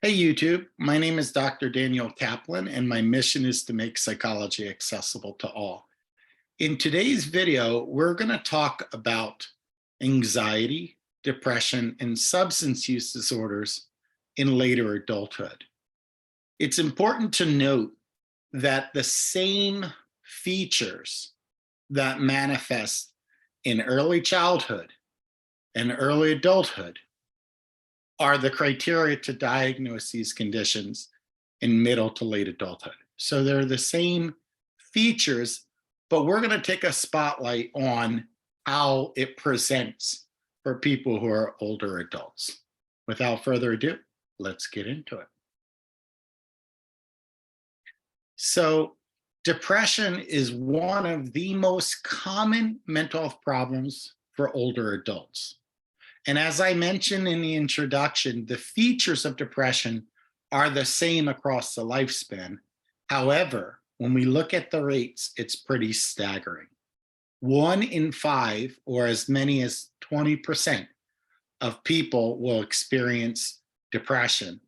Hey YouTube, my name is Dr. Daniel Kaplan and my mission is to make psychology accessible to all. In today's video, we're going to talk about anxiety, depression, and substance use disorders in later adulthood. It's important to note that the same features that manifest in early childhood and early adulthood are the criteria to diagnose these conditions in middle to late adulthood. So they're the same features, but we're going to take a spotlight on how it presents for people who are older adults. Without further ado, let's get into it. So depression is one of the most common mental health problems for older adults. And as I mentioned in the introduction, the features of depression are the same across the lifespan. However, when we look at the rates, it's pretty staggering. 1 in 5, or as many as 20% of people will experience depression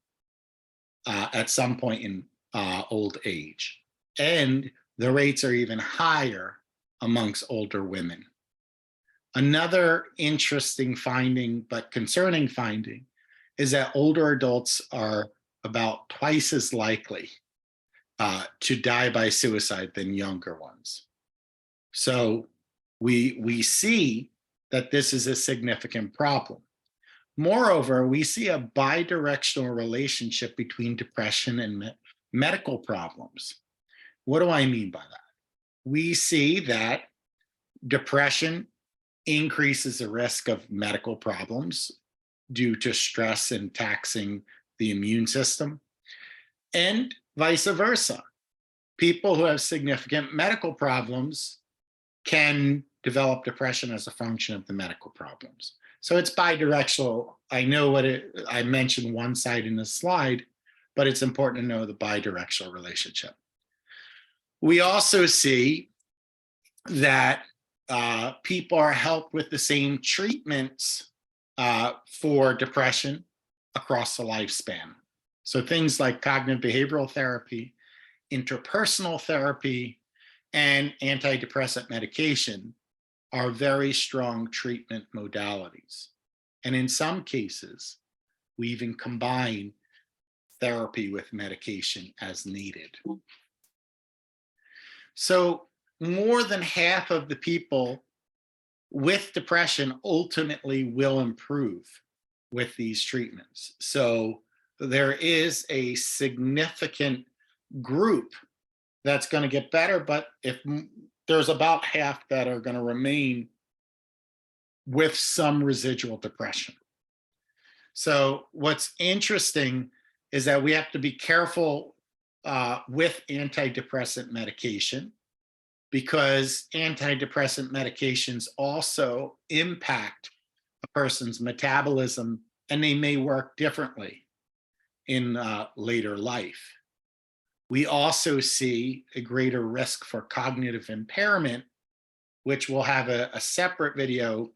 at some point in old age. And the rates are even higher amongst older women. Another interesting finding, but concerning finding, is that older adults are about twice as likely to die by suicide than younger ones. So we see that this is a significant problem. Moreover, we see a bidirectional relationship between depression and medical problems. What do I mean by that? We see that depression increases the risk of medical problems due to stress and taxing the immune system, and vice versa. People who have significant medical problems can develop depression as a function of the medical problems. So it's bidirectional. I know I mentioned one side in the slide, but it's important to know the bidirectional relationship. We also see that people are helped with the same treatments for depression across the lifespan. So things like cognitive behavioral therapy, interpersonal therapy, and antidepressant medication are very strong treatment modalities. And in some cases, we even combine therapy with medication as needed. So more than half of the people with depression ultimately will improve with these treatments. So there is a significant group that's going to get better, but if there's about half that are going to remain with some residual depression. So what's interesting is that we have to be careful with antidepressant medication, because antidepressant medications also impact a person's metabolism, and they may work differently in later life. We also see a greater risk for cognitive impairment, which we'll have a separate video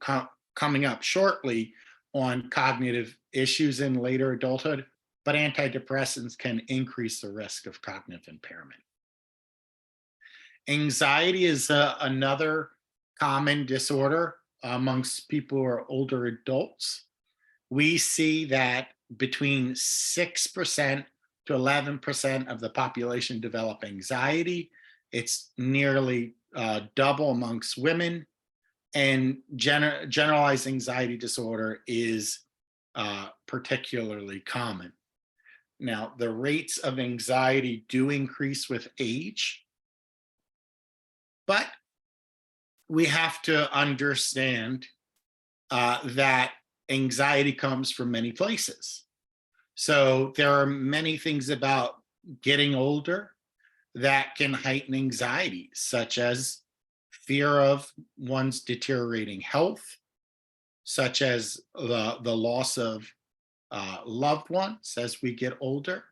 coming up shortly on cognitive issues in later adulthood, but antidepressants can increase the risk of cognitive impairment. Anxiety is another common disorder amongst people who are older adults. We see that between 6% to 11% of the population develop anxiety. It's nearly double amongst women, and generalized anxiety disorder is particularly common. Now, the rates of anxiety do increase with age, but we have to understand that anxiety comes from many places. So there are many things about getting older that can heighten anxiety, such as fear of one's deteriorating health, such as the loss of loved ones as we get older,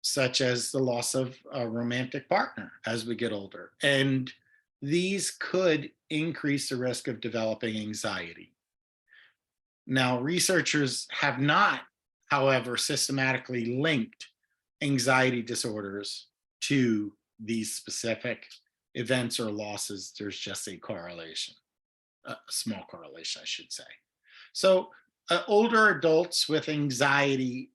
such as the loss of a romantic partner as we get older. And these could increase the risk of developing anxiety. Now, researchers have not however, systematically linked anxiety disorders to these specific events or losses. There's just a correlation, a small correlation, I should say. So older adults with anxiety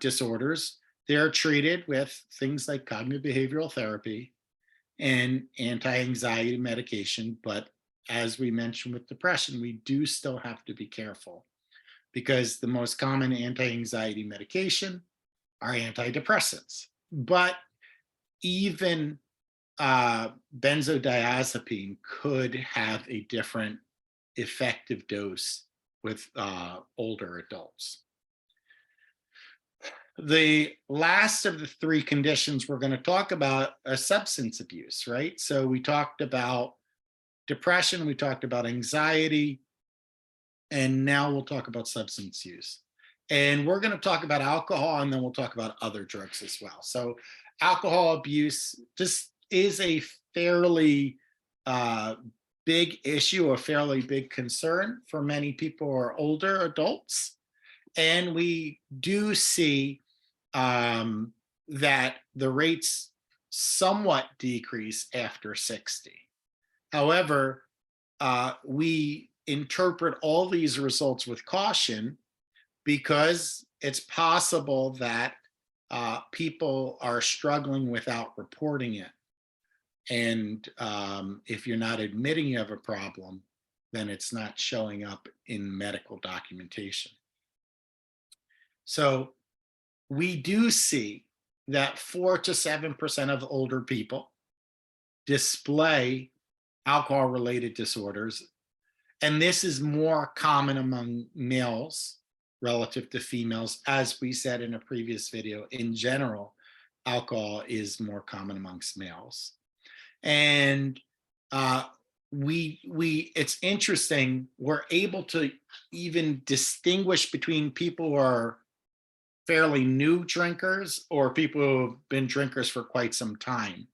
disorders, they're treated with things like cognitive behavioral therapy and anti-anxiety medication. But as we mentioned with depression, we do still have to be careful because the most common anti-anxiety medication are antidepressants. But even benzodiazepine could have a different effective dose with older adults. The last of the three conditions we're going to talk about are substance abuse, right? So we talked about depression, we talked about anxiety, and now we'll talk about substance use. And we're going to talk about alcohol, and then we'll talk about other drugs as well. So alcohol abuse just is a fairly big issue, a fairly big concern for many people who are older adults. And we do see that the rates somewhat decrease after 60. However, we interpret all these results with caution because it's possible that people are struggling without reporting it. And if you're not admitting you have a problem, then it's not showing up in medical documentation. So we do see that 4 to 7% of older people display alcohol-related disorders. And this is more common among males relative to females. As we said in a previous video, in general, alcohol is more common amongst males. And it's interesting, we're able to even distinguish between people who are fairly new drinkers or people who have been drinkers for quite some time,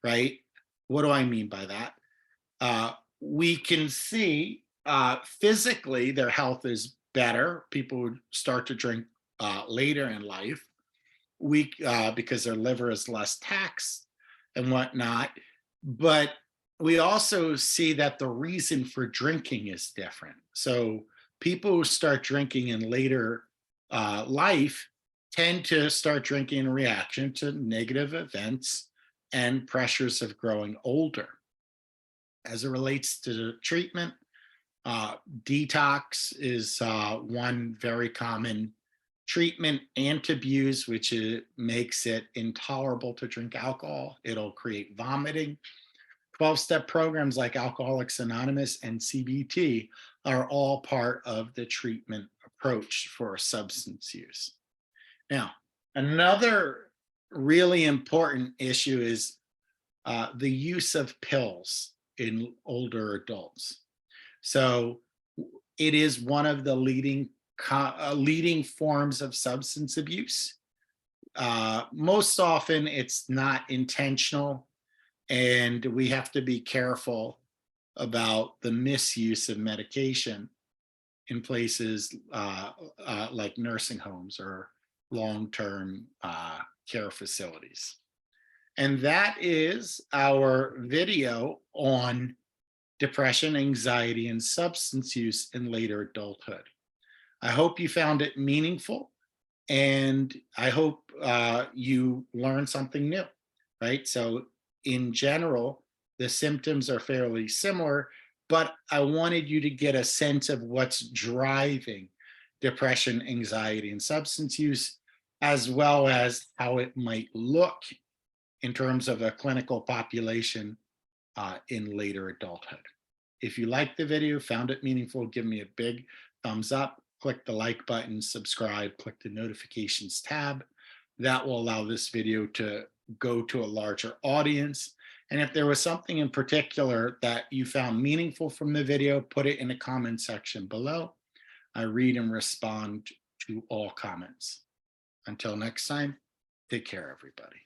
right? What do I mean by that? We can see physically their health is better. People who start to drink later in life, because their liver is less taxed and whatnot. But we also see that the reason for drinking is different. So people who start drinking in later life tend to start drinking in reaction to negative events and pressures of growing older. As it relates to treatment, detox is one very common treatment. Antabuse, which makes it intolerable to drink alcohol. It'll create vomiting. 12-step programs like Alcoholics Anonymous and CBT are all part of the treatment approach for substance use. Now, another really important issue is the use of pills in older adults. So it is one of the leading forms of substance abuse. Most often it's not intentional, and we have to be careful about the misuse of medication in places like nursing homes or long-term care facilities. And that is our video on depression, anxiety, and substance use in later adulthood. I hope you found it meaningful, and I hope you learned something new, right? So in general, the symptoms are fairly similar, but I wanted you to get a sense of what's driving depression, anxiety, and substance use, as well as how it might look in terms of a clinical population in later adulthood. If you liked the video, found it meaningful, give me a big thumbs up, click the like button, subscribe, click the notifications tab. That will allow this video to go to a larger audience. And if there was something in particular that you found meaningful from the video, put it in the comment section below. I read and respond to all comments. Until next time, take care, everybody.